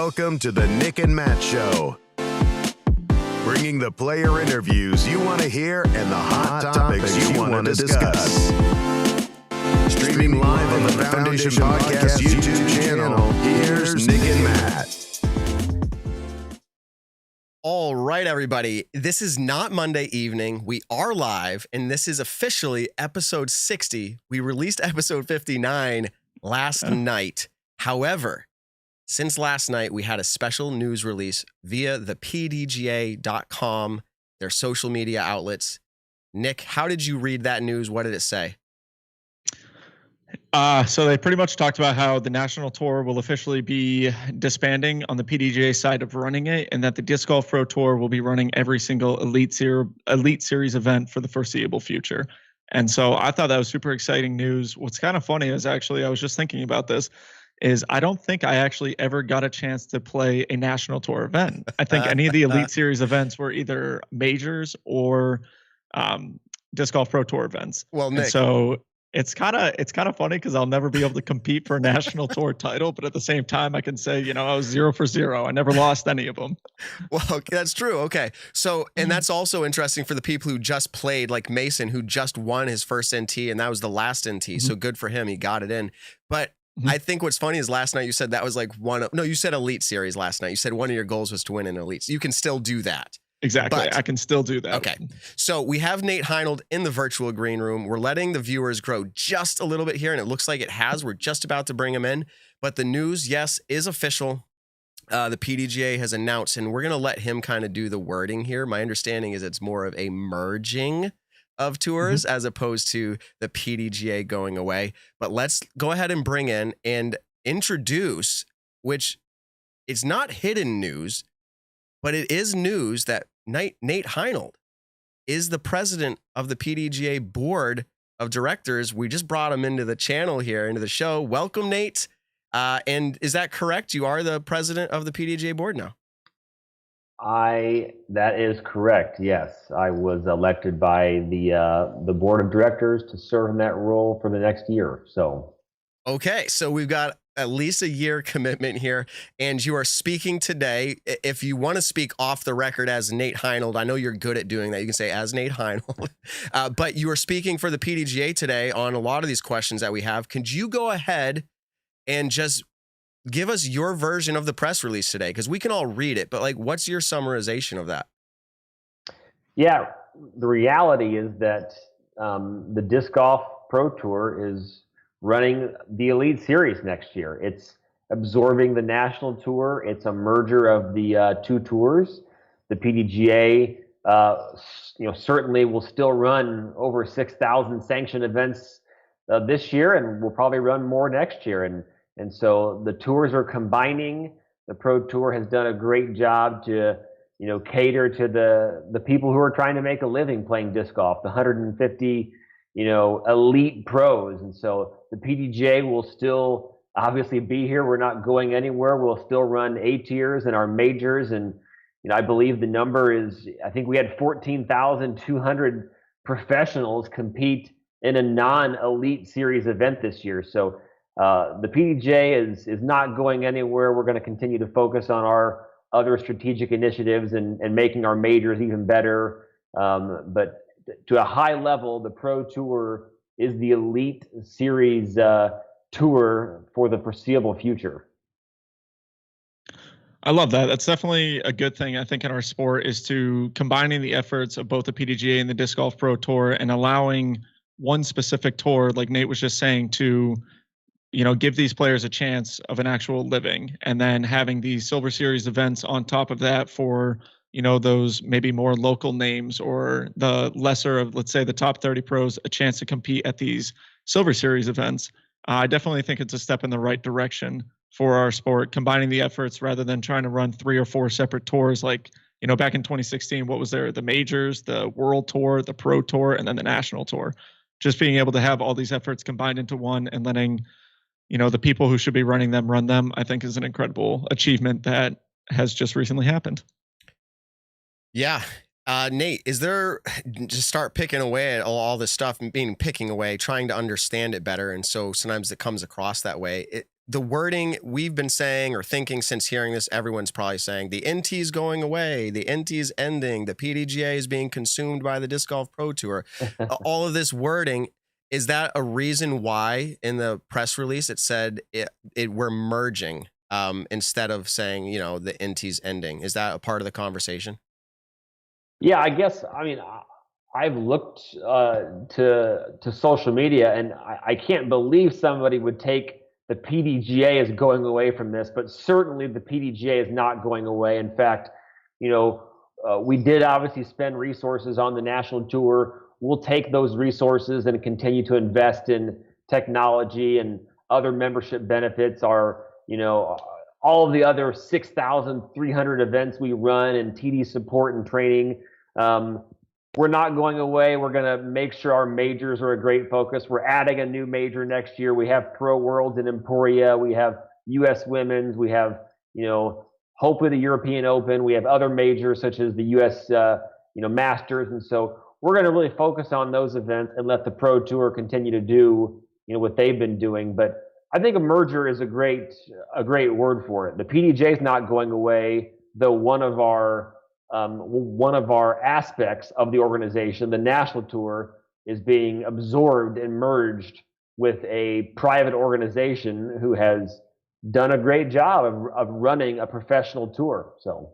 Welcome to the Nick and Matt Show. Bringing the player interviews you want to hear and the hot topics you want to discuss. Streaming live on the Foundation Podcast YouTube channel, here's Nick and Matt. All right, everybody. This is not Monday evening. We are live, and this is officially episode 60. We released episode 59 last night. However, since last night, we had a special news release via the PDGA.com, their social media outlets. Nick, how did you read that news? What did it say? So they pretty much talked about how the National Tour will officially be disbanding on the PDGA side of running it, and that the Disc Golf Pro Tour will be running every single Elite Series event for the foreseeable future. And so I thought that was super exciting news. What's kind of funny is actually, I was just thinking about this, is I don't think I actually ever got a chance to play a National Tour event. I think any of the Elite Series events were either majors or Disc Golf Pro Tour events. Well, Nick, and so it's kind of funny because I'll never be able to compete for a National Tour title, but at the same time, I can say, I was 0 for 0. I never lost any of them. Well, okay, that's true. Okay. So, and that's also interesting for the people who just played, like Mason, who just won his first NT, and that was the last NT. So good for him. He got it in. But I think what's funny is last night you said that was like you said Elite Series last night. You said one of your goals was to win an Elite. So you can still do that. Exactly. But I can still do that. Okay. So we have Nate Heinold in the virtual green room. We're letting the viewers grow just a little bit here, and it looks like it has. We're just about to bring him in. But the news, yes, is official. The PDGA has announced, and we're going to let him kind of do the wording here. My understanding is it's more of a merging of tours as opposed to the PDGA going away. But let's go ahead and bring in and introduce, which it's not hidden news, but it is news that Nate Heinold is the president of the PDGA Board of Directors. We just brought him into the channel here, into the show. Welcome, Nate. And is that correct? You are the president of the PDGA Board now? That is correct. Yes, I was elected by the board of directors to serve in that role for the next year. So, okay, so we've got at least a year commitment here, and you are speaking today. If you want to speak off the record as Nate Heinold, I know you're good at doing that. You can say as Nate Heinold, but you are speaking for the PDGA today on a lot of these questions that we have. Could you go ahead and just give us your version of the press release today? Because we can all read it, but what's your summarization of that? Yeah, the reality is that the Disc Golf Pro Tour is running the Elite Series next year. It's absorbing the National Tour. It's a merger of the two tours. The PDGA, certainly will still run over 6,000 sanctioned events this year, and will probably run more next year. And so the tours are combining. The Pro Tour has done a great job to, cater to the people who are trying to make a living playing disc golf, the 150, elite pros. And so the PDGA will still obviously be here. We're not going anywhere. We'll still run A tiers and our majors. And, I believe the number is, I think we had 14,200 professionals compete in a non-elite series event this year. So the PDGA is not going anywhere. We're going to continue to focus on our other strategic initiatives and making our majors even better. But to a high level, the Pro Tour is the Elite Series tour for the foreseeable future. I love that. That's definitely a good thing, I think, in our sport, is to combining the efforts of both the PDGA and the Disc Golf Pro Tour, and allowing one specific tour, like Nate was just saying, to give these players a chance of an actual living, and then having these Silver Series events on top of that for, those maybe more local names, or the lesser of, let's say, the top 30 pros, a chance to compete at these Silver Series events. I definitely think it's a step in the right direction for our sport, combining the efforts rather than trying to run 3 or 4 separate tours. Like, back in 2016, what was there? The majors, the World Tour, the Pro Tour, and then the National Tour. Just being able to have all these efforts combined into one, and letting the people who should be running them run them, I think is an incredible achievement that has just recently happened. Yeah. Nate, is there, just start picking away at picking away, trying to understand it better. And so sometimes it comes across that way. the wording we've been saying or thinking since hearing this, everyone's probably saying the NT is going away, the NT is ending, the PDGA is being consumed by the Disc Golf Pro Tour. All of this wording, is that a reason why in the press release it said we're merging instead of saying, the NT's ending? Is that a part of the conversation? Yeah, I guess, I've looked to social media, and I can't believe somebody would take the PDGA is going away from this, but certainly the PDGA is not going away. In fact, we did obviously spend resources on the national tour. We'll take those resources and continue to invest in technology and other membership benefits. All of the other 6,300 events we run and TD support and training. We're not going away. We're going to make sure our majors are a great focus. We're adding a new major next year. We have Pro Worlds in Emporia. We have U.S. Women's. We have, hopefully the European Open. We have other majors such as the U.S. Masters. And so we're going to really focus on those events and let the Pro Tour continue to do, what they've been doing. But I think a merger is a great word for it. The PDGA is not going away, though one of our aspects of the organization, the national tour, is being absorbed and merged with a private organization who has done a great job of running a professional tour. So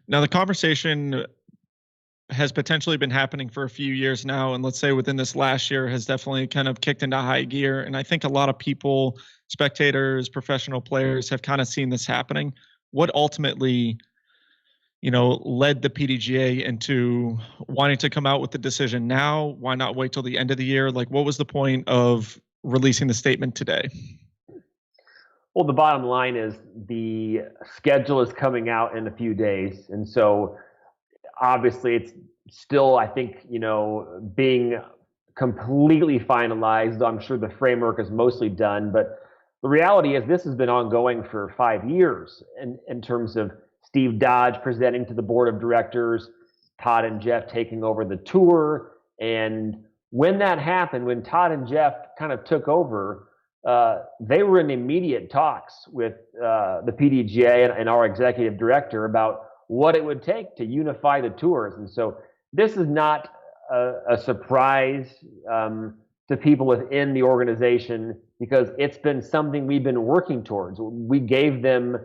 now the conversation has potentially been happening for a few years now, and let's say within this last year has definitely kind of kicked into high gear. And I think a lot of people, spectators, professional players, have kind of seen this happening. What ultimately led the PDGA into wanting to come out with the decision now? Why not wait till the end of the year? Like, what was the point of releasing the statement today? Well, the bottom line is the schedule is coming out in a few days. And so obviously it's still, I think, being completely finalized. I'm sure the framework is mostly done, but the reality is this has been ongoing for 5 years in terms of Steve Dodge presenting to the board of directors, Todd and Jeff taking over the tour. And when that happened, when Todd and Jeff kind of took over, they were in immediate talks with the PDGA and our executive director about what it would take to unify the tours. And so this is not a surprise to people within the organization, because it's been something we've been working towards. We gave them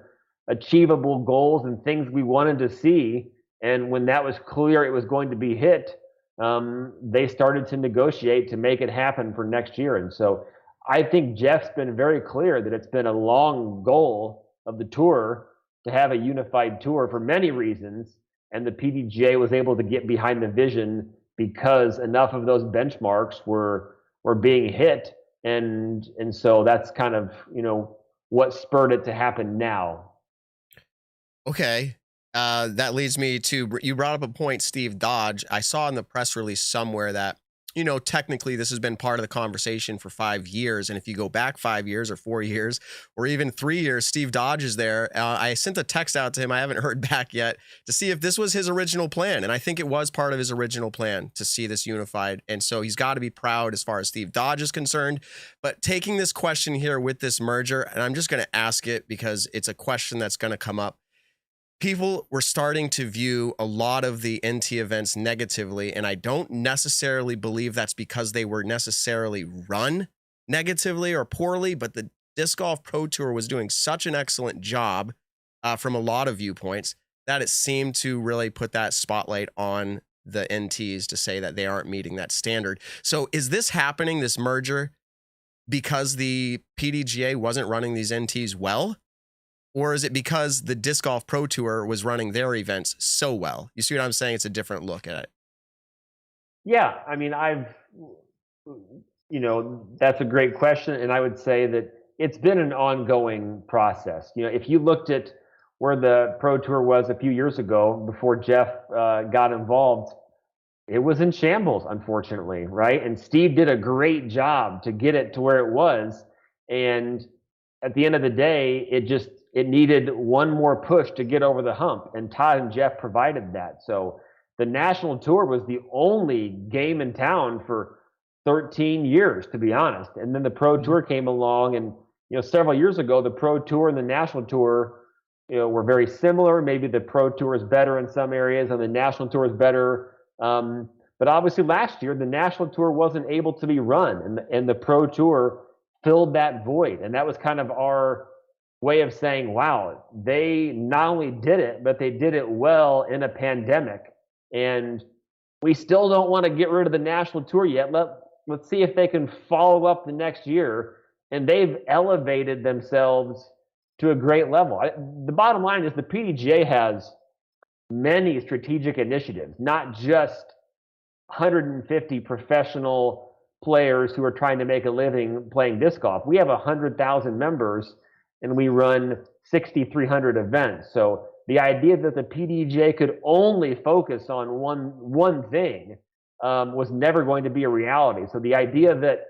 achievable goals and things we wanted to see, and when that was clear it was going to be hit, they started to negotiate to make it happen for next year. And so I think Jeff's been very clear that it's been a long goal of the tour to have a unified tour for many reasons, and the PDGA was able to get behind the vision because enough of those benchmarks were being hit, and so that's kind of what spurred it to happen now. Okay. That leads me to, you brought up a point, Steve Dodge. I saw in the press release somewhere that, technically this has been part of the conversation for 5 years. And if you go back 5 years or 4 years or even 3 years, Steve Dodge is there. I sent a text out to him. I haven't heard back yet to see if this was his original plan. And I think it was part of his original plan to see this unified. And so he's got to be proud as far as Steve Dodge is concerned. But taking this question here with this merger, and I'm just going to ask it because it's a question that's going to come up. People were starting to view a lot of the NT events negatively, and I don't necessarily believe that's because they were necessarily run negatively or poorly, but the Disc Golf Pro Tour was doing such an excellent job from a lot of viewpoints that it seemed to really put that spotlight on the NTs to say that they aren't meeting that standard. So is this happening, this merger, because the PDGA wasn't running these NTs well? Or is it because the Disc Golf Pro Tour was running their events so well? You see what I'm saying? It's a different look at it. Yeah, that's a great question. And I would say that it's been an ongoing process. If you looked at where the Pro Tour was a few years ago before Jeff got involved, it was in shambles, unfortunately, right? And Steve did a great job to get it to where it was. And at the end of the day, it needed one more push to get over the hump, and Todd and Jeff provided that. So the national tour was the only game in town for 13 years, to be honest. And then the Pro Tour came along, and several years ago, the Pro Tour and the National Tour, were very similar. Maybe the Pro Tour is better in some areas and the National Tour is better. But obviously last year, the National Tour wasn't able to be run, and the Pro Tour filled that void. And that was kind of our way of saying, wow, they not only did it, but they did it well in a pandemic. And we still don't want to get rid of the National Tour yet. Let's see if they can follow up the next year. And they've elevated themselves to a great level. The bottom line is the PDGA has many strategic initiatives, not just 150 professional players who are trying to make a living playing disc golf. We have 100,000 members and we run 6,300 events. So the idea that the PDGA could only focus on one thing was never going to be a reality. So the idea that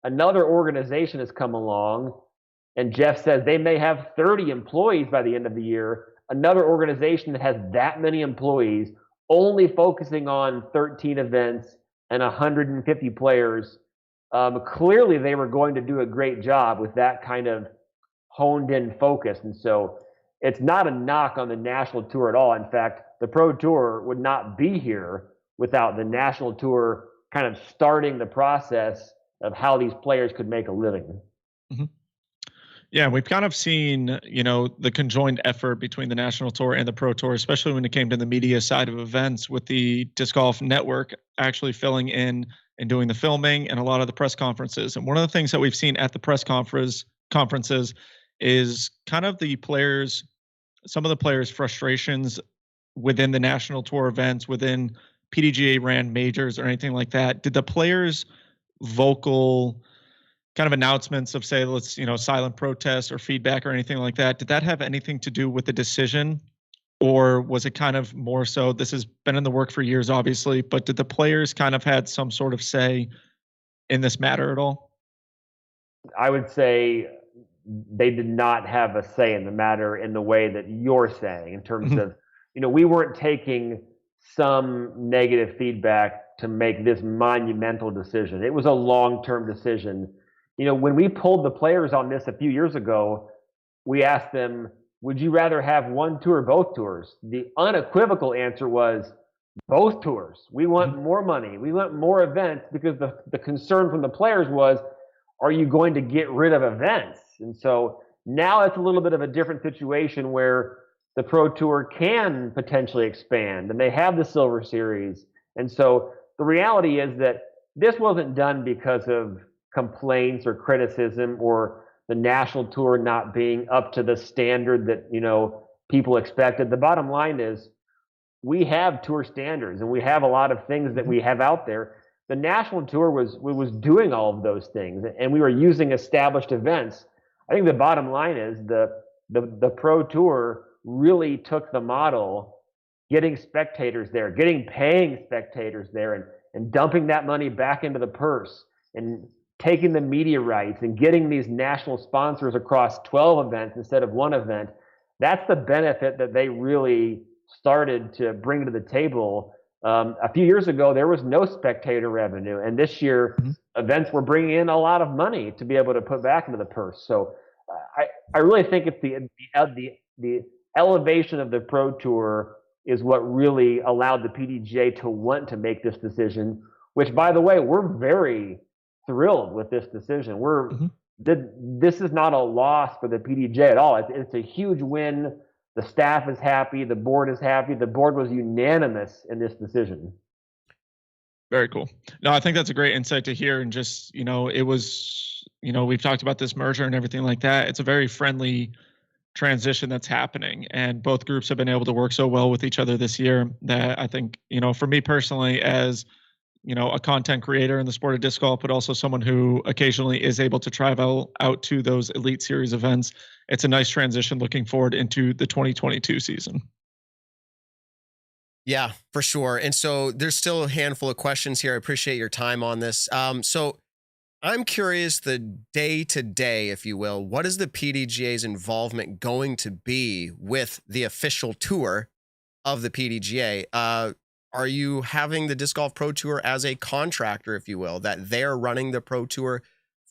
another organization has come along, and Jeff says they may have 30 employees by the end of the year, another organization that has that many employees only focusing on 13 events and 150 players, clearly they were going to do a great job with that kind of honed in focus. And so it's not a knock on the National Tour at all. In fact, the Pro Tour would not be here without the National Tour kind of starting the process of how these players could make a living. Mm-hmm. Yeah, we've kind of seen, the conjoined effort between the National Tour and the Pro Tour, especially when it came to the media side of events, with the Disc Golf Network actually filling in and doing the filming and a lot of the press conferences. And one of the things that we've seen at the press conferences is kind of some of the players' frustrations within the National Tour events, within PDGA ran majors or anything like that. Did the players' vocal kind of announcements of, say, let's, silent protest or feedback or anything like that, did that have anything to do with the decision? Or was it kind of more so, this has been in the work for years, obviously, but did the players kind of had some sort of say in this matter at all? I would say they did not have a say in the matter in the way that you're saying, in terms of, we weren't taking some negative feedback to make this monumental decision. It was a long-term decision. When we pulled the players on this a few years ago, we asked them, would you rather have one tour or both tours? The unequivocal answer was both tours. We want more money. We want more events, because the concern from the players was, are you going to get rid of events? And so now it's a little bit of a different situation where the Pro Tour can potentially expand, and they have the Silver Series. And so the reality is that this wasn't done because of complaints or criticism or the National Tour not being up to the standard that people expected. The bottom line is we have tour standards, and we have a lot of things that we have out there. The National Tour was doing all of those things, and we were using established events. I think the bottom line is the Pro Tour really took the model, getting spectators there, getting paying spectators there, and dumping that money back into the purse, and taking the media rights and getting these national sponsors across 12 events instead of one event. That's the benefit that they really started to bring to the table. A few years ago, there was no spectator revenue, and this year events were bringing in a lot of money to be able to put back into the purse. So I really think it's the elevation of the Pro Tour is what really allowed the PDGA to want to make this decision, which, by the way, we're very thrilled with this decision. This is not a loss for the PDGA at all. It's a huge win. The staff is happy. The board is happy. The board was unanimous in this decision. Very cool. No, I think that's a great insight to hear. And just, it was, we've talked about this merger and everything like that. It's a very friendly transition that's happening, and both groups have been able to work so well with each other this year that I think, for me personally, as a content creator in the sport of disc golf, but also someone who occasionally is able to travel out to those Elite Series events, it's a nice transition looking forward into the 2022 season. Yeah, for sure. And so there's still a handful of questions here. I appreciate your time on this. So I'm curious, the day-to-day, if you will, what is the PDGA's involvement going to be with the official tour of the PDGA? Are you having the Disc Golf Pro Tour as a contractor, if you will, that they're running the Pro Tour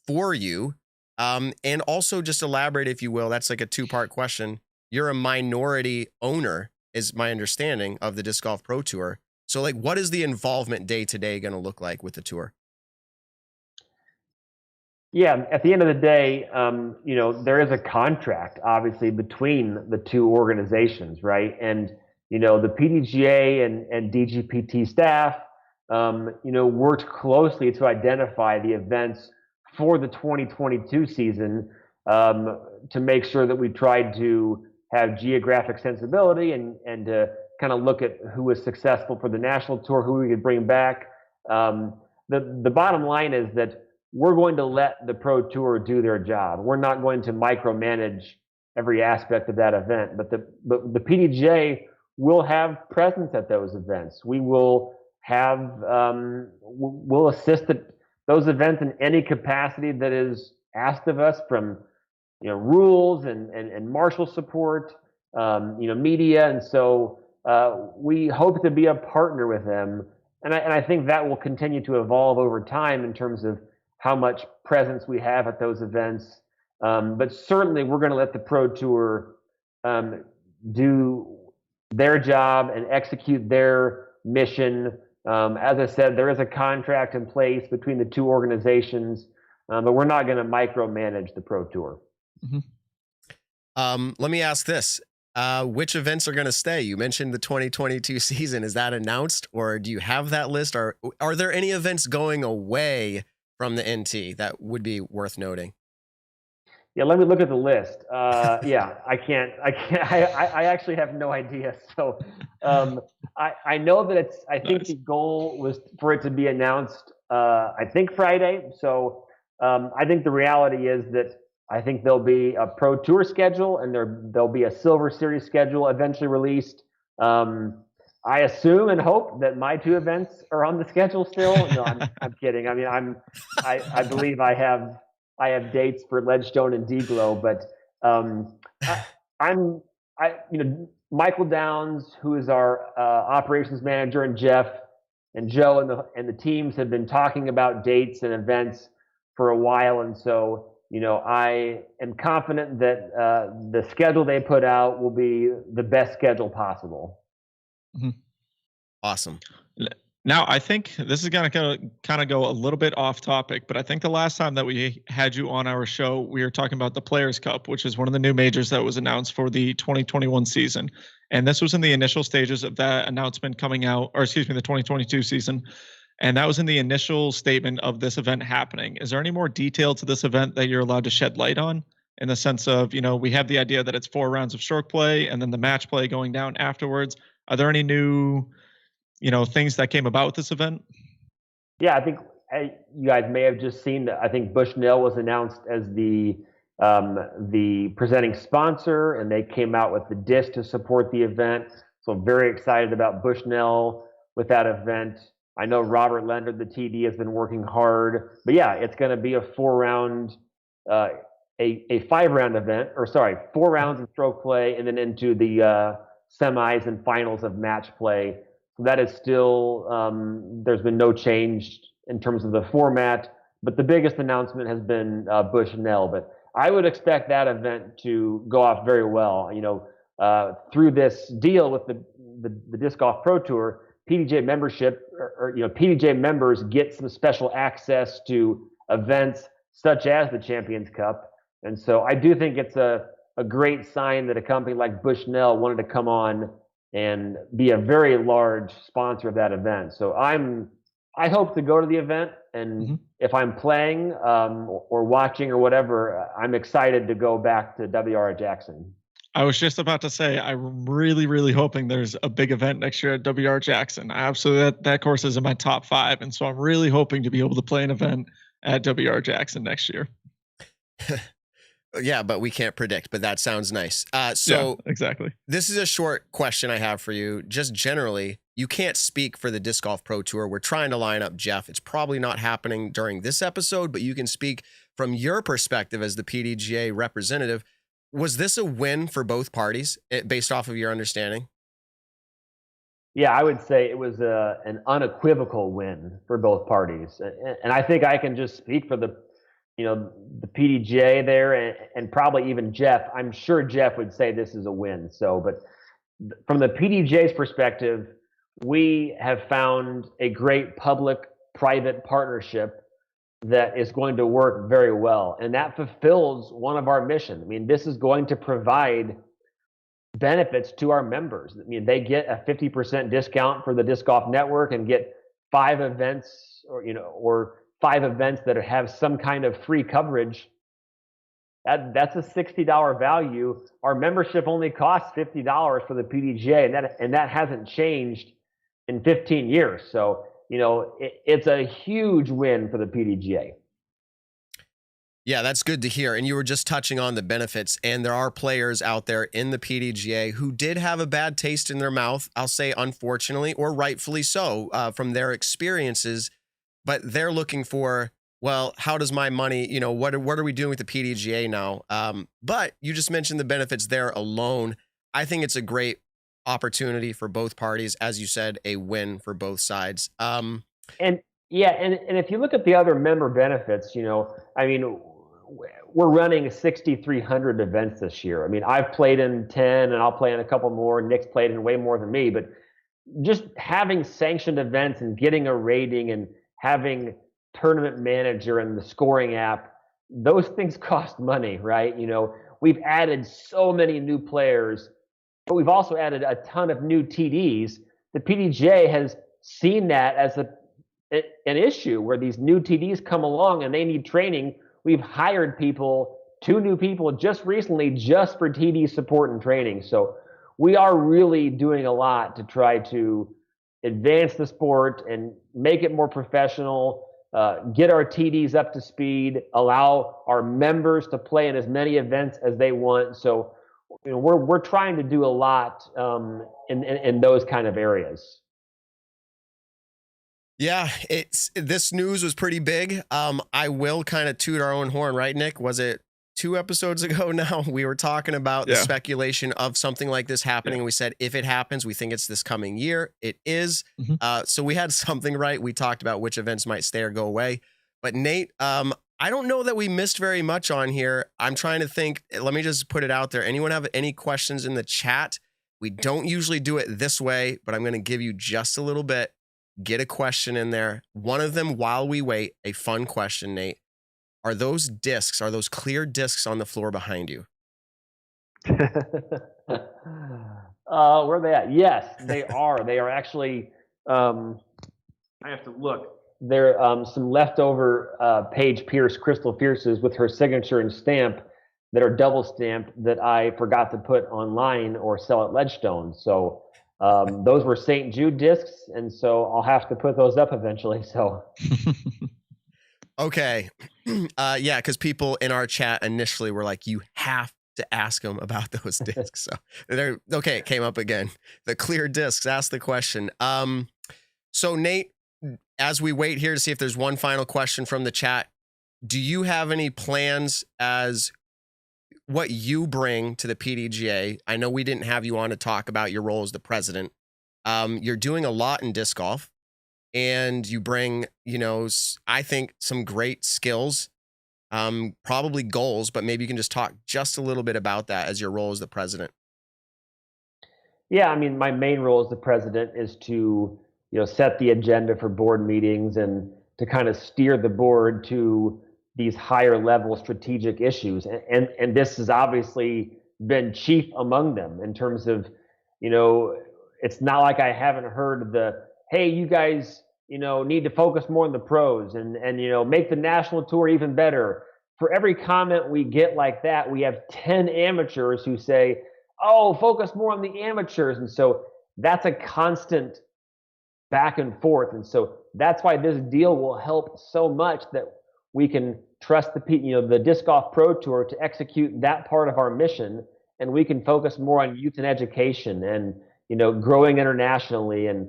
for you? And also just elaborate, if you will, that's like a two-part question. You're a minority owner, is my understanding, of the Disc Golf Pro Tour. So like, what is the involvement day to day going to look like with the tour? Yeah, at the end of the day, there is a contract, obviously, between the two organizations, right? And, the PDGA and DGPT staff, worked closely to identify the events for the 2022 season, to make sure that we tried to have geographic sensibility and to kind of look at who was successful for the national tour, who we could bring back. The bottom line is that we're going to let the Pro Tour do their job. We're not going to micromanage every aspect of that event, but the PDGA will have presence at those events. We will have we'll assist at those events in any capacity that is asked of us, from rules and marshal support, media, and so we hope to be a partner with them, and I think that will continue to evolve over time in terms of how much presence we have at those events. But certainly we're going to let the Pro Tour do their job and execute their mission. As I said, there is a contract in place between the two organizations, but we're not going to micromanage the Pro Tour. Mm-hmm. Let me ask this. Which events are going to stay? You mentioned the 2022 season. Is that announced, or do you have that list? Or are there any events going away from the NT that would be worth noting? Yeah, let me look at the list. Yeah, I can't. I actually have no idea. So I know that I think the goal was for it to be announced, I think Friday. So I think the reality is that I think there'll be a Pro Tour schedule and there'll be a Silver Series schedule eventually released. I assume and hope that my two events are on the schedule still. No, I'm kidding. I mean, I believe I have dates for Ledgestone and D-Glow, but Michael Downs, who is our operations manager, and Jeff and Joe and the teams have been talking about dates and events for a while, and so I am confident that the schedule they put out will be the best schedule possible. Mm-hmm. Awesome. Now, I think this is going to kind of go a little bit off topic, but I think the last time that we had you on our show, we were talking about the Players Cup, which is one of the new majors that was announced for the 2021 season. And this was in the initial stages of that announcement coming out, or excuse me, the 2022 season. And that was in the initial statement of this event happening. Is there any more detail to this event that you're allowed to shed light on, in the sense of, we have the idea that it's 4 rounds of stroke play and then the match play going down afterwards. Are there any new things that came about with this event? Yeah, I think you guys may have just seen that. I think Bushnell was announced as the presenting sponsor, and they came out with the disc to support the event. So I'm very excited about Bushnell with that event. I know Robert Leonard, the TD, has been working hard, but yeah, it's going to be a 4-round, a 5-round event, 4 rounds of stroke play, and then into the semis and finals of match play. So that is still, there's been no change in terms of the format, but the biggest announcement has been Bushnell. But I would expect that event to go off very well. Through this deal with the Disc Golf Pro Tour, PDGA membership, PDGA members get some special access to events such as the Champions Cup. And so I do think it's a great sign that a company like Bushnell wanted to come on and be a very large sponsor of that event. So I hope to go to the event, and if I'm playing or watching or whatever, I'm excited to go back to WR Jackson. I was just about to say, I'm really, really hoping there's a big event next year at WR Jackson. Absolutely, that course is in my top 5, and so I'm really hoping to be able to play an event at WR Jackson next year. Yeah, but we can't predict, but that sounds nice. So yeah, exactly. This is a short question I have for you. Just generally, you can't speak for the Disc Golf Pro Tour. We're trying to line up Jeff. It's probably not happening during this episode, but you can speak from your perspective as the PDGA representative. Was this a win for both parties based off of your understanding? Yeah, I would say it was an unequivocal win for both parties. And I think I can just speak for the the PDGA there, and probably even Jeff. I'm sure Jeff would say this is a win. So, but from the PDGA's perspective, we have found a great public-private partnership that is going to work very well, and that fulfills one of our missions. I mean, this is going to provide benefits to our members. I mean, they get a 50% discount for the Disc Golf Network and get 5 events, or 5 events that have some kind of free coverage. That's a $60 value. Our membership only costs $50 for the PDGA, and that hasn't changed in 15 years. So, it's a huge win for the PDGA. Yeah, that's good to hear. And you were just touching on the benefits, and there are players out there in the PDGA who did have a bad taste in their mouth, I'll say unfortunately, or rightfully so, from their experiences, but they're looking for, well, how does my money, what are we doing with the PDGA now? But you just mentioned the benefits there alone. I think it's a great opportunity for both parties. As you said, a win for both sides. And if you look at the other member benefits, I mean, we're running 6,300 events this year. I mean, I've played in 10 and I'll play in a couple more. Nick's played in way more than me, but just having sanctioned events and getting a rating and having tournament manager and the scoring app, those things cost money, right? We've added so many new players, but we've also added a ton of new TDs. The PDGA has seen that as an issue where these new TDs come along and they need training. We've hired 2 new people just recently, just for TD support and training. So we are really doing a lot to try to advance the sport and make it more professional, get our TDs up to speed, allow our members to play in as many events as they want. So we're trying to do a lot in those kind of areas. Yeah, this news was pretty big. I will kind of toot our own horn, right, Nick? Was it 2 episodes ago now? We were talking about the speculation of something like this happening. We said, if it happens, we think it's this coming year. It is. So we had something right. We talked about which events might stay or go away. But Nate, I don't know that we missed very much on here. I'm trying to think. Let me just put it out there. Anyone have any questions in the chat? We don't usually do it this way, but I'm going to give you just a little bit. Get a question in there. One of them, while we wait, a fun question, Nate. Are those clear discs on the floor behind you? Where are they at? Yes, they are. They are actually, I have to look. They're some leftover Paige Pierce Crystal Fierces with her signature and stamp that are double stamped that I forgot to put online or sell at Ledgestone. So those were St. Jude discs, and so I'll have to put those up eventually. So, okay, yeah, because people in our chat initially were like, "You have to ask them about those discs." So they're okay. It came up again. The clear discs. Ask the question. So Nate, as we wait here to see if there's one final question from the chat, do you have any plans as what you bring to the PDGA? I know we didn't have you on to talk about your role as the president. You're doing a lot in disc golf, and you bring, I think some great skills, probably goals, but maybe you can just talk just a little bit about that as your role as the president. Yeah, I mean, my main role as the president is to, set the agenda for board meetings and to kind of steer the board to these higher level strategic issues. And this has obviously been chief among them in terms of, it's not like I haven't heard hey, you guys, need to focus more on the pros and make the national tour even better. For every comment we get like that, we have 10 amateurs who say, oh, focus more on the amateurs. And so that's a constant back and forth. And so that's why this deal will help so much, that we can trust the Disc Golf Pro Tour to execute that part of our mission, and we can focus more on youth and education and growing internationally and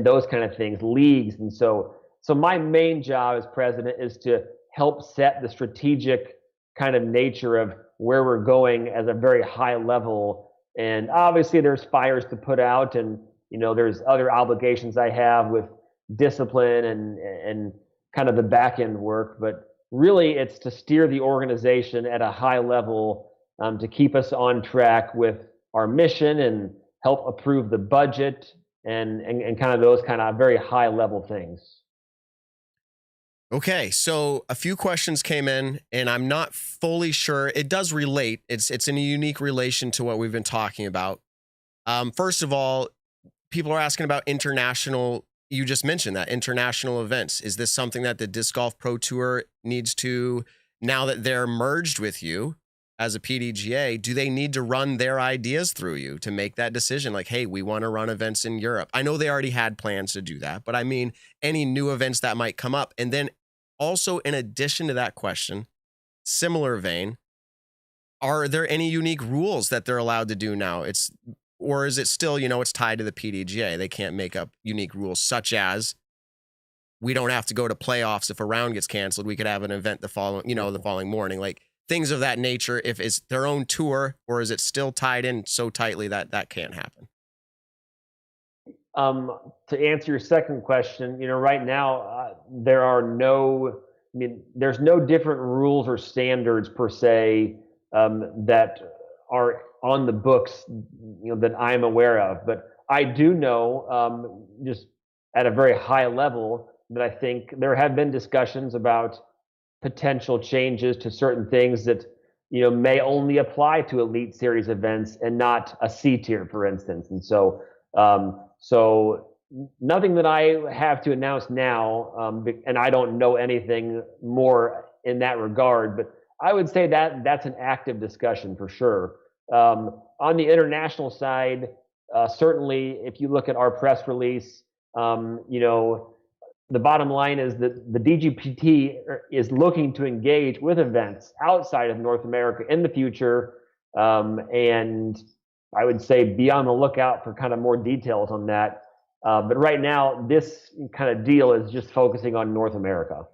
those kind of things, leagues. And so my main job as president is to help set the strategic kind of nature of where we're going as a very high level. And obviously there's fires to put out, and there's other obligations I have with discipline and kind of the back end work. But really it's to steer the organization at a high level, to keep us on track with our mission and help approve the budget and kind of those kind of very high level things. Okay, so a few questions came in, and I'm not fully sure. It does relate. It's in a unique relation to what we've been talking about. First of all, people are asking about international. You just mentioned that international events. Is this something that the Disc Golf Pro Tour needs to, now that they're merged with you as a PDGA, do they need to run their ideas through you to make that decision? Like, hey, we want to run events in Europe. I know they already had plans to do that, but I mean, any new events that might come up. And then also, in addition to that question, similar vein, are there any unique rules that they're allowed to do now? Or is it still, it's tied to the PDGA? They can't make up unique rules, such as we don't have to go to playoffs if a round gets canceled. We could have an event the following morning, like things of that nature. If it's their own tour, or is it still tied in so tightly that that can't happen? To answer your second question, right now there's no different rules or standards per se that are on the books, that I'm aware of. But I do know, just at a very high level, that I think there have been discussions about potential changes to certain things that may only apply to Elite Series events and not a C tier, for instance. And so nothing that I have to announce now, and I don't know anything more in that regard, but I would say that that's an active discussion for sure. On the international side, certainly if you look at our press release, the bottom line is that the DGPT is looking to engage with events outside of North America in the future, and I would say be on the lookout for kind of more details on that. But right now, this kind of deal is just focusing on North America.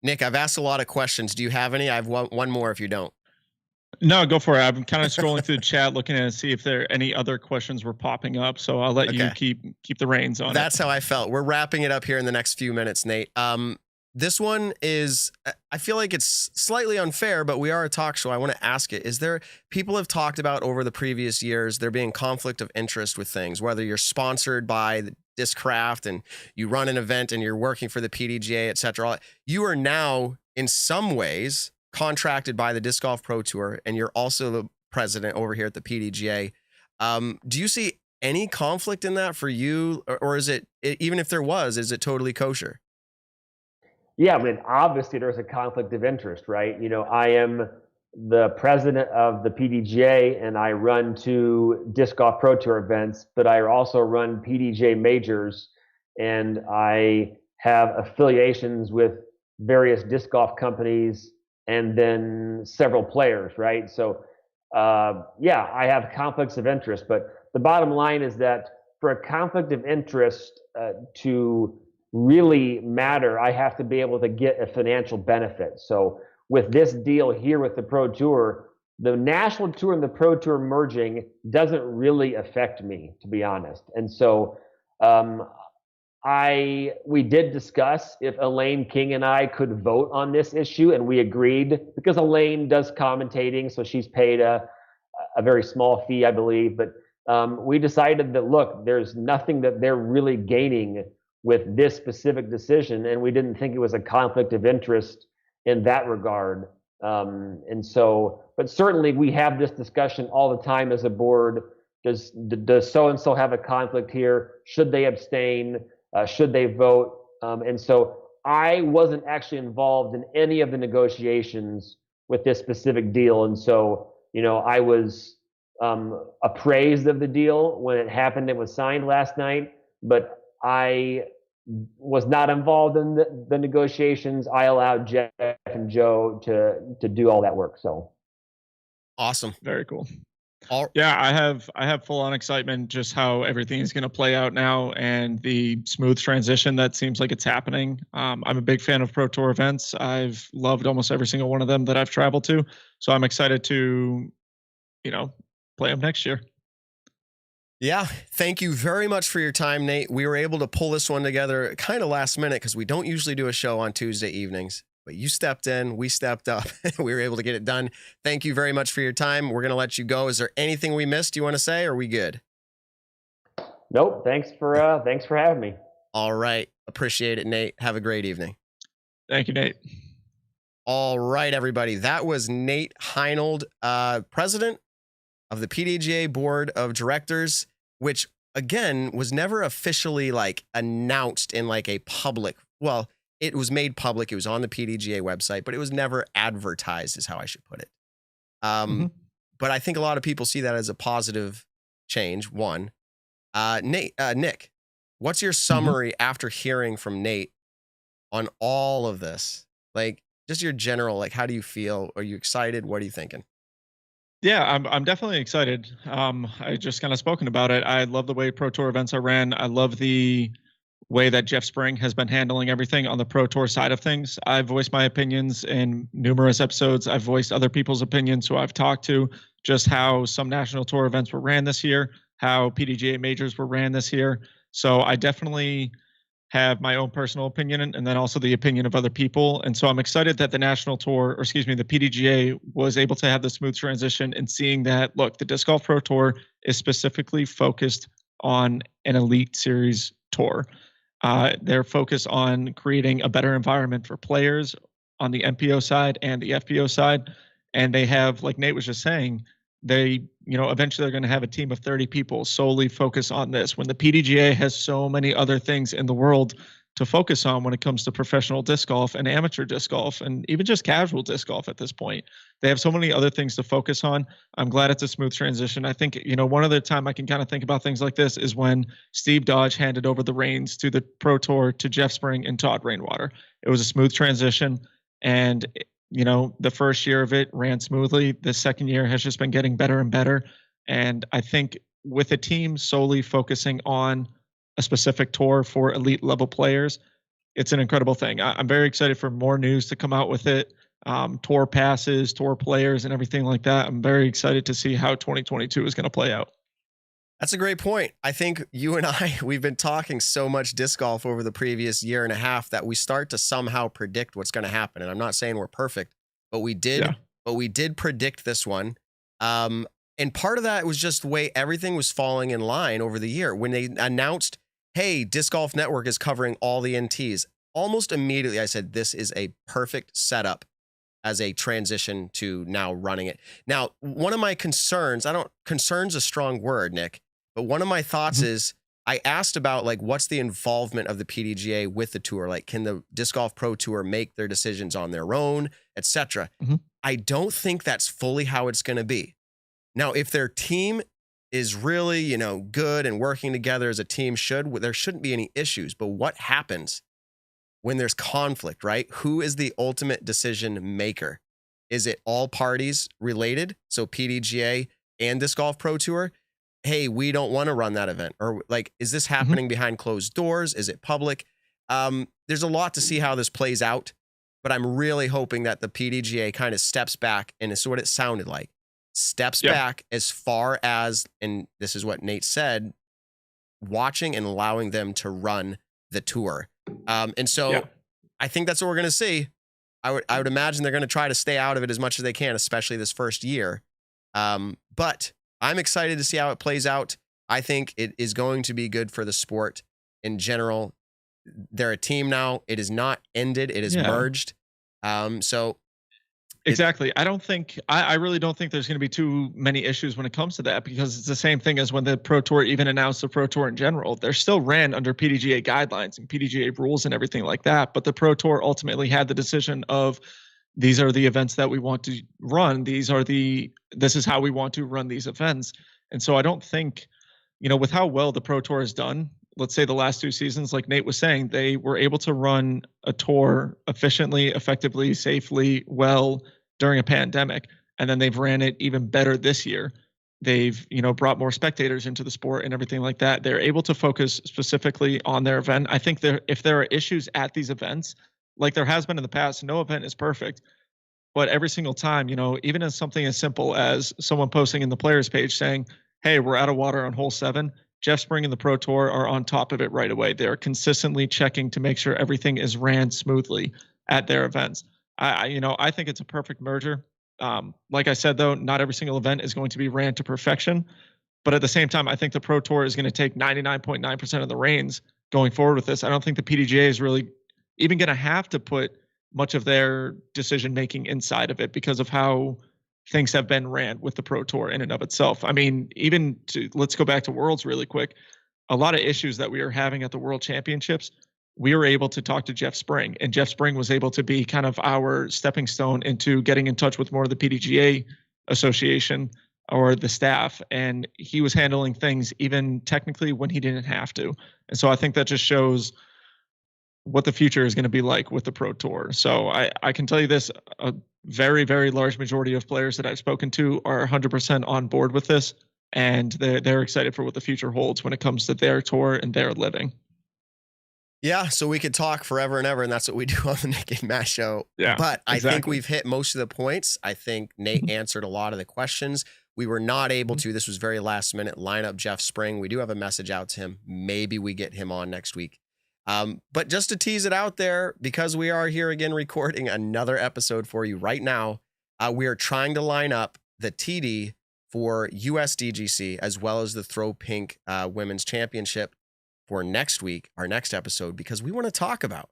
Nick, I've asked a lot of questions. Do you have any? I have one more if you don't. No, go for it. I'm kind of scrolling through the chat, looking at it, see if there any other questions were popping up. So I'll let you keep the reins on. That's how I felt. We're wrapping it up here in the next few minutes, Nate. This one is, I feel like it's slightly unfair, but we are a talk show. I want to ask it. People have talked about over the previous years, there being conflict of interest with things, whether you're sponsored by the Discraft and you run an event and you're working for the PDGA, et cetera. You are now in some ways contracted by the Disc Golf Pro Tour, and you're also the president over here at the PDGA. Do you see any conflict in that for you? Or is it, even if there was, is it totally kosher? Yeah, I mean, obviously there's a conflict of interest, right? I am the president of the PDGA and I run 2 Disc Golf Pro Tour events, but I also run PDGA majors, and I have affiliations with various disc golf companies and then several players, right? So, yeah, I have conflicts of interest, but the bottom line is that for a conflict of interest to really matter, I have to be able to get a financial benefit. So with this deal here with the Pro Tour, the National Tour and the Pro Tour merging doesn't really affect me, to be honest. And so we did discuss if Elaine King and I could vote on this issue, and we agreed, because Elaine does commentating, so she's paid a very small fee, I believe. But we decided that, look, there's nothing that they're really gaining with this specific decision, and we didn't think it was a conflict of interest in that regard. And so, but certainly we have this discussion all the time as a board. Does so-and-so have a conflict here? Should they abstain? Should they vote? And so I wasn't actually involved in any of the negotiations with this specific deal. And so, I was appraised of the deal when it happened. It was signed last night, but I was not involved in the negotiations. I allowed Jeff and Joe to do all that work. So awesome. Very cool. Yeah, I have full on excitement just how everything is going to play out now and the smooth transition that seems like it's happening. I'm a big fan of Pro Tour events. I've loved almost every single one of them that I've traveled to. So I'm excited to, play them next year. Yeah, thank you very much for your time, Nate. We were able to pull this one together kind of last minute because we don't usually do a show on Tuesday evenings. but you stepped in, we stepped up, we were able to get it done. Thank you very much for your time. We're going to let you go. Is there anything we missed you want to say, or are we good? Nope. Thanks for having me. All right. Appreciate it, Nate. Have a great evening. Thank you, Nate. All right, everybody. That was Nate Heinold, president of the PDGA Board of Directors, which again was never officially like announced in like a public, well, it was made public. It was on the PDGA website, but it was never advertised, is how I should put it. But I think a lot of people see that as a positive change. One, Nick, what's your summary after hearing from Nate on all of this? Like, just your general, like, how do you feel? Are you excited? What are you thinking? Yeah, I'm definitely excited. I just kind of spoken about it. I love the way Pro Tour events are ran. I love the way that Jeff Spring has been handling everything on the Pro Tour side of things. I've voiced my opinions in numerous episodes. I've voiced other people's opinions who I've talked to, just how some national tour events were ran this year, how PDGA majors were ran this year. So I definitely have my own personal opinion and then also the opinion of other people. And so I'm excited that the national tour, or excuse me, the PDGA was able to have the smooth transition and seeing that, look, the Disc Golf Pro Tour is specifically focused on an elite series tour. They're focused on creating a better environment for players on the MPO side and the FPO side. And they have, like Nate was just saying, they, eventually they're going to have a team of 30 people solely focus on this, when the PDGA has so many other things in the world to focus on when it comes to professional disc golf and amateur disc golf and even just casual disc golf at this point. They have so many other things to focus on. I'm glad it's a smooth transition. I think, one other time I can kind of think about things like this is when Steve Dodge handed over the reins to the Pro Tour to Jeff Spring and Todd Rainwater. It was a smooth transition, and the first year of it ran smoothly. The second year has just been getting better and better. And I think with a team solely focusing on a specific tour for elite level players, it's an incredible thing. I'm very excited for more news to come out with it. Tour passes, tour players, and everything like that. I'm very excited to see how 2022 is going to play out. That's a great point. I think you and we've been talking so much disc golf over the previous year and a half that we start to somehow predict what's going to happen. And I'm not saying we're perfect, but we did predict this one. And part of that was just the way everything was falling in line over the year. When they announced, hey, Disc Golf Network is covering all the NTs, almost immediately I said, this is a perfect setup as a transition to now running it. Now, one of my concerns, concern's a strong word, Nick, but one of my thoughts is I asked about like, what's the involvement of the PDGA with the tour? Like, can the Disc Golf Pro Tour make their decisions on their own, etc.? I don't think that's fully how it's going to be. Now, if their team is really, good and working together as a team there shouldn't be any issues. But what happens when there's conflict, right? Who is the ultimate decision maker? Is it all parties related? So PDGA and Disc Golf Pro Tour? Hey, we don't want to run that event. Or like, is this happening behind closed doors? Is it public? There's a lot to see how this plays out, but I'm really hoping that the PDGA kind of steps back, and it's what it sounded like. Steps back as far as, and this is what Nate said, watching and allowing them to run the tour. And so I think that's what we're going to see. I would imagine they're going to try to stay out of it as much as they can, especially this first year. But I'm excited to see how it plays out. I think it is going to be good for the sport in general. They're a team now. It is not ended. It is merged. Exactly. I really don't think there's going to be too many issues when it comes to that, because it's the same thing as when the Pro Tour even announced the Pro Tour in general. They're still ran under PDGA guidelines and PDGA rules and everything like that. But the Pro Tour ultimately had the decision of, these are the events that we want to run. This is how we want to run these events. And so I don't think, with how well the Pro Tour has done, let's say the last 2 seasons, like Nate was saying, they were able to run a tour efficiently, effectively, safely, well during a pandemic. And then they've ran it even better this year. They've, brought more spectators into the sport and everything like that. They're able to focus specifically on their event. I think if there are issues at these events, like there has been in the past, no event is perfect. But every single time, even as something as simple as someone posting in the players page saying, hey, we're out of water on hole 7, Jeff Spring and the Pro Tour are on top of it right away. They're consistently checking to make sure everything is ran smoothly. at their events. I think it's a perfect merger. Like I said, though, not every single event is going to be ran to perfection. But at the same time, I think the Pro Tour is going to take 99.9% of the reins going forward with this. I don't think the PDGA is really even going to have to put much of their decision making inside of it because of how things have been ran with the Pro Tour in and of itself. I mean, let's go back to Worlds really quick. A lot of issues that we were having at the World Championships, we were able to talk to Jeff Spring, and Jeff Spring was able to be kind of our stepping stone into getting in touch with more of the PDGA association or the staff. And he was handling things even technically when he didn't have to. And so I think that just shows what the future is going to be like with the Pro Tour. So I can tell you this, a very, very large majority of players that I've spoken to are 100% on board with this. And they're excited for what the future holds when it comes to their tour and their living. Yeah, so we could talk forever and ever, and that's what we do on the Nick and Matt show. Yeah, but I exactly. think we've hit most of the points. I think Nate answered a lot of the questions. We were not able to, this was very last minute, line up Jeff Spring. We do have a message out to him. Maybe we get him on next week. But just to tease it out there, because we are here again recording another episode for you right now, we are trying to line up the TD for USDGC as well as the Throw Pink Women's Championship for next week, our next episode, because we want to talk about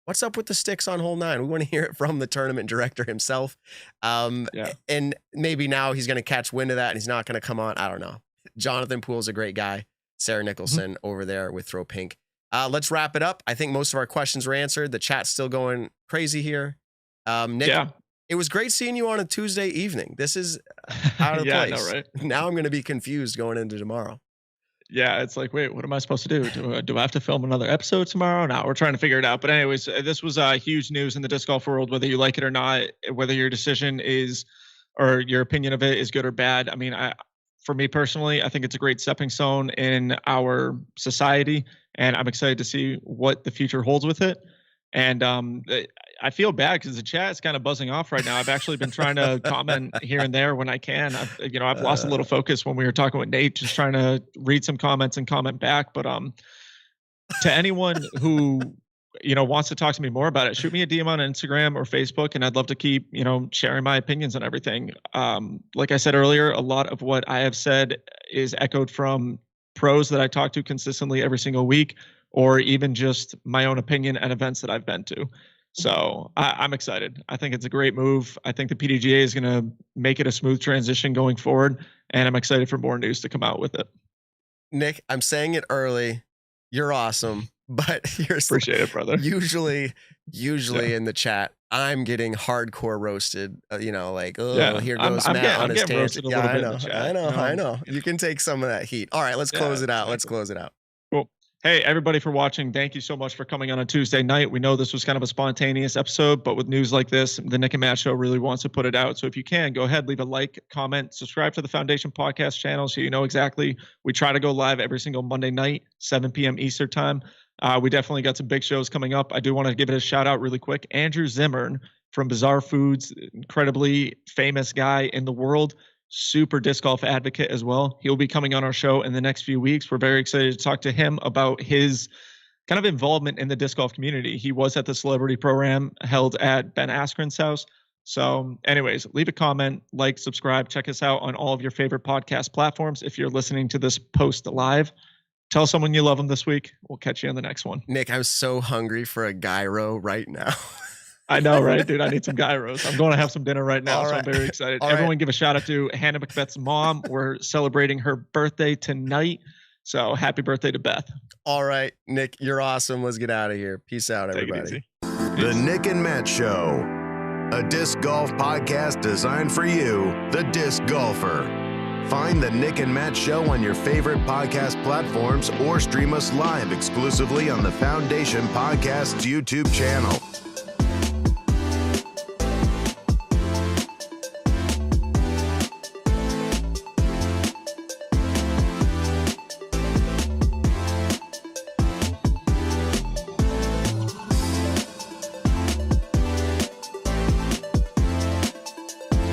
what's up with the sticks on hole 9. We want to hear it from the tournament director himself. And maybe now he's going to catch wind of that and he's not going to come on. I don't know. Jonathan Poole's a great guy. Sarah Nicholson over there with Throw Pink. Let's wrap it up. I think most of our questions were answered. The chat's still going crazy here. Nick, it was great seeing you on a Tuesday evening. This is out of place. I know, right? Now I'm going to be confused going into tomorrow. Yeah, it's like, wait, what am I supposed to do? Do I have to film another episode tomorrow? No, we're trying to figure it out. But anyways, this was huge news in the disc golf world, whether you like it or not, whether your decision is, or your opinion of it is good or bad. I mean, for me personally, I think it's a great stepping stone in our society, and I'm excited to see what the future holds with it. And I feel bad because the chat is kind of buzzing off right now. I've actually been trying to comment here and there when I can. I've lost a little focus when we were talking with Nate, just trying to read some comments and comment back. But to anyone who wants to talk to me more about it, shoot me a DM on Instagram or Facebook, and I'd love to keep sharing my opinions on everything. Like I said earlier, a lot of what I have said is echoed from pros that I talk to consistently every single week, or even just my own opinion at events that I've been to. So I'm excited. I think it's a great move. I think the PDGA is going to make it a smooth transition going forward, and I'm excited for more news to come out with it. Nick, I'm saying it early. You're awesome, but here's appreciate it, brother. Usually in the chat, I'm getting hardcore roasted. Here goes Matt on his tangent. Yeah, I know. You can take some of that heat. All right, let's close it out. Let's close it out. Cool. Hey, everybody for watching. Thank you so much for coming on a Tuesday night. We know this was kind of a spontaneous episode, but with news like this, the Nick and Matt Show really wants to put it out. So if you can, go ahead, leave a like, comment, subscribe to the Foundation Podcast channel so you know exactly. We try to go live every single Monday night, 7 p.m. Eastern time. We definitely got some big shows coming up. I do want to give it a shout out really quick. Andrew Zimmern from Bizarre Foods, incredibly famous guy in the world. Super disc golf advocate as well. He'll be coming on our show in the next few weeks. We're very excited to talk to him about his kind of involvement in the disc golf community. He was at the celebrity program held at Ben Askren's house. So anyways, leave a comment, like, subscribe, check us out on all of your favorite podcast platforms. If you're listening to this post live, tell someone you love them this week. We'll catch you on the next one. Nick, I'm so hungry for a gyro right now. I know, right, dude? I need some gyros. I'm going to have some dinner right now, so I'm very excited. Everyone give a shout out to Hannah Macbeth's mom. We're celebrating her birthday tonight, so happy birthday to Beth. All right, Nick, you're awesome. Let's get out of here. Peace out, everybody. The Nick and Matt Show, a disc golf podcast designed for you, the disc golfer. Find the Nick and Matt Show on your favorite podcast platforms or stream us live exclusively on the Foundation Podcast's YouTube channel.